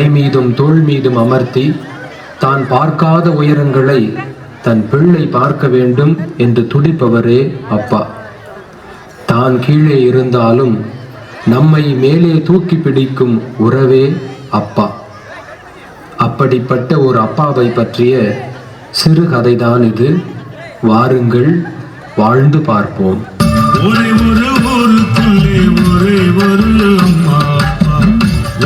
தலை மீதும் தோள் மீதும் அமர்த்தி தான் பார்க்காத உயரங்களை தன் பிள்ளை பார்க்க வேண்டும் என்று துடிப்பவரே அப்பா. தான் கீழே இருந்தாலும் நம்மை மேலே தூக்கி பிடிக்கும் உறவே அப்பா. அப்படிப்பட்ட ஒரு அப்பாவை பற்றிய சிறு கதைதான் இது. வாருங்கள், வாழ்ந்து பார்ப்போம். ஒரே ஒரு ஊருக்குள்ளே ஒரே ஒரு அம்மா அப்பா,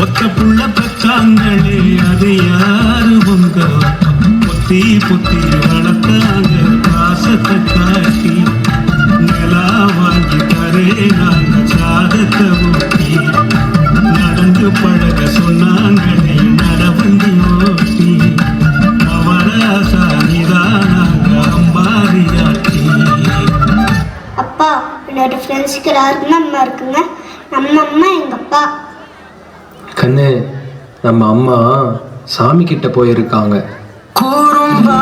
ஒத்த புள்ள பச்சாங்களே அது யாரு உங்க அப்பா? பொத்தி பொத்தி வளர்த்தாங்க பாசத்தை காட்டி, நிலா வாங்கி தரே நாங்க சாதத்தை ஊட்டி, நடந்து பழக சொன்னாங்களே நடவண்டி ஓட்டி, அவராசா நிதானாங்க அம்பாரியாட்டி. அப்பா, என்னோட ஃப்ரெண்ட்ஸுக்கு எல்லாருக்குமே அம்மா இருக்குங்க. நம்ம அம்மா எங்க அப்பா. கண்ணு, நம்ம அம்மா சாமி கிட்ட போயிருக்காங்க. குறும்பா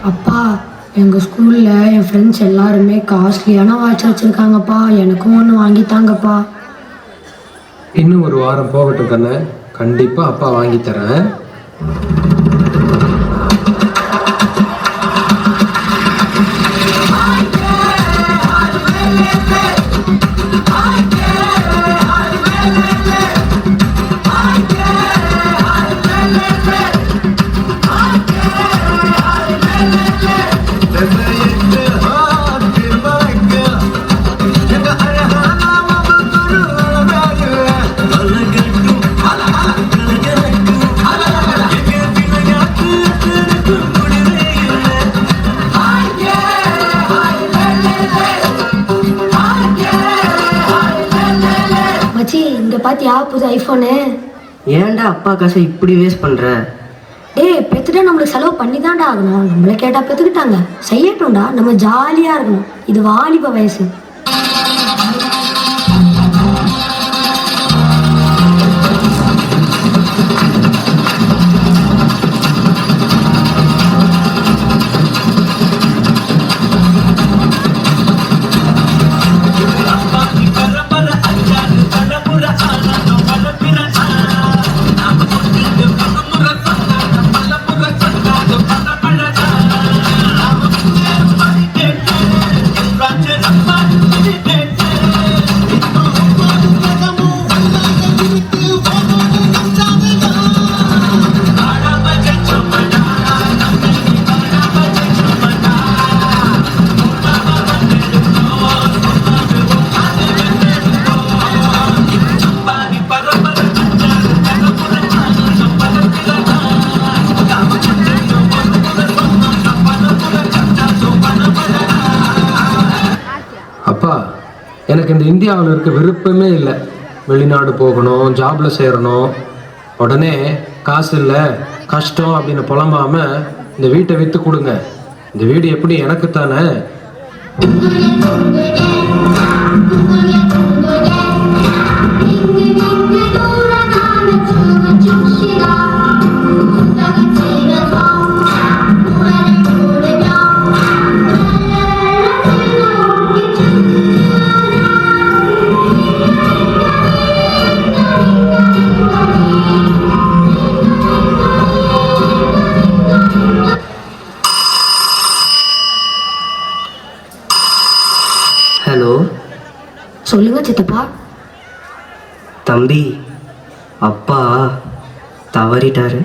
அப்பா, எங்கள் ஸ்கூலில் என் ஃப்ரெண்ட்ஸ் எல்லாருமே காஸ்ட்லியான வாட்ச் வச்சுருக்காங்கப்பா. எனக்கும் ஒன்று வாங்கித்தாங்கப்பா. இன்னும் ஒரு வாரம் போகட்டும் கண்ணு, கண்டிப்பாக அப்பா வாங்கி தரேன். இங்க பாத்தியா புது ஐபோனு? ஏன்டா அப்பா காசை இப்படி வேஸ்ட் பண்ற? டேய், பெத்துட்டா நம்மளுக்கு செலவு பண்ணி தான்டா ஆகணும். நம்மள கேட்டா பெத்துக்கிட்டாங்க, செய்யட்டும்டா. நம்ம ஜாலியா இருக்கணும். இது வாலிப வயசு. அப்பா, எனக்கு இந்த இந்தியாவில் இருக்க விருப்பமே இல்லை. வெளிநாடு போகணும், ஜாப்ல சேரணும், உடனே காசு இல்லை கஷ்டம் அப்படின்னு புலம்பாம இந்த வீட்டை விற்று கொடுங்க. இந்த வீடு எப்படி எனக்கு தானே. சொல்லுங்க சித்தப்பா. தம்பி, அப்பா தவறிட்டாரு.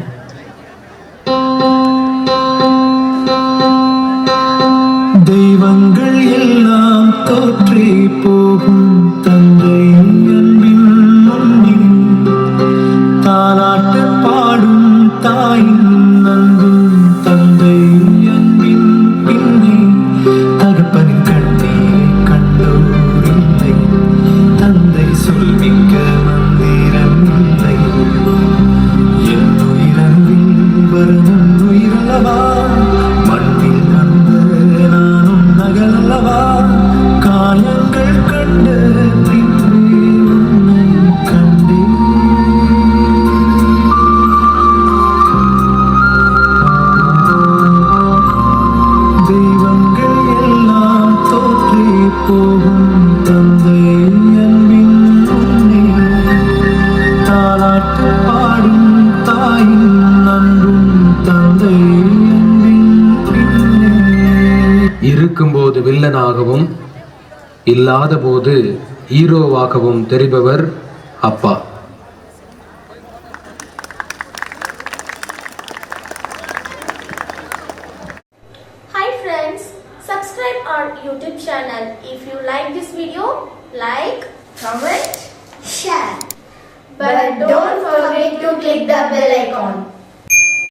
தெய்வங்கள் எல்லாம் தோற்றே போகும் தந்தை அன்பின் முன்னே தாலாட்டு பாடும் தாயின் அன்பும் தந்தை அன்பின் பின்னே தகப்பனின் கண்ணீரை கண்டோரில்லை தந்தை சொல்மிக்க மந்திரம் இல்லை என் உயிரன்பில் வரணும் உயிரல்லவா மண்ணில் அந்த நானும் நகலல்லவா காயங்கள் கண்ட பின்னே உன்னை கண்டேன். தெய்வங்கள் எல்லாம் தோற்றே போகும் தந்தை அன்பின் முன்னே தாலாட்டு பாடும் தாயின் அன்பும் தந்தை அன்பின் பின்னே. இருக்கும்போது வில்லனாகவும் இல்லாத போது ஹீரோவாகவும் தெரிபவர் அப்பா. Hi friends, subscribe our YouTube channel. If you like this video, like, comment, share. but don't forget to click the bell icon.